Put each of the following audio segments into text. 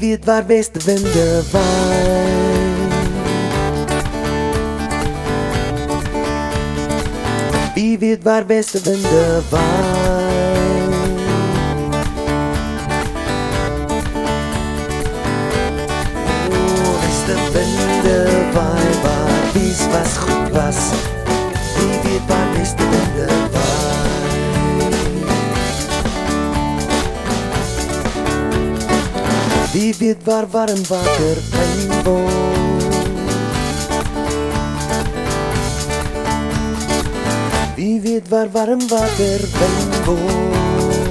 weet waar westewinde waai? Wie weet waar westewinde waai? O, westewinde waai waar wies was goed was? Wie weet waar westewinde waai? Wie weet waar warm water pyn woon? Wie weet waar warm water pyn woon?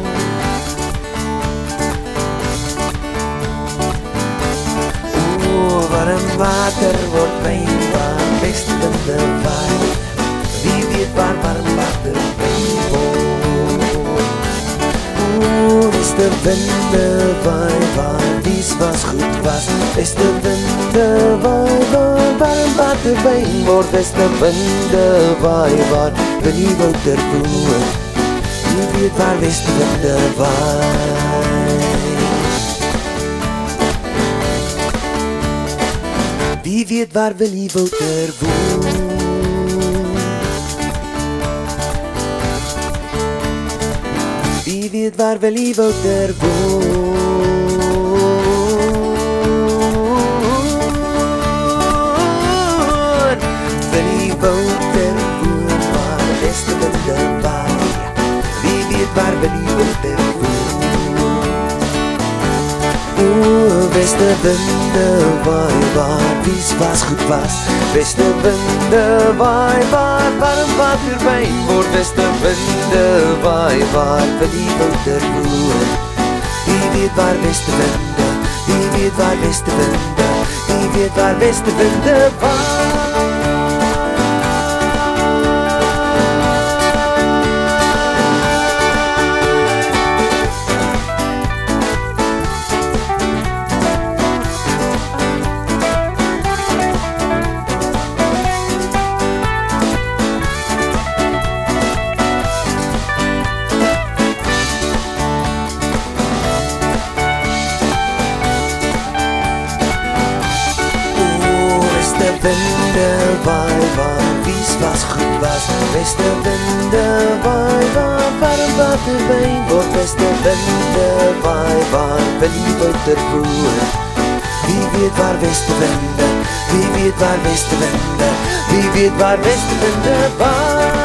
O, warm water word pyn waar westewinde waai? Wie weet waar warm water pyn woon? O, westewinde waai waar wies was goed was? Westewinde waai waar warm water pyn word? Westewinde waai waar Willie Wouter woon? Wie weet waar westewinde waai? Wie weet waar Willie Wouter woon? Wie weet waar Willie Wouter woon? Willie Wouter woon waar westewinde waai? Wie weet waar Willie Wouter woon? O, westewinde waai waar wies was goed was? Westewinde waai waar warm water pyn word? Westewinde waai waar Willie Wouter woon? Wie weet waar westewinde? Wie weet waar westewinde? Wie weet waar westewinde waai? Westewinde waai waar wies was goed was? Westewinde waai waar warm water pyn word? Westewinde waai waar Willie Wouter woon? Wie weet waar westewinde? Wie weet waar westewinde? Wie weet waar westewinde waai?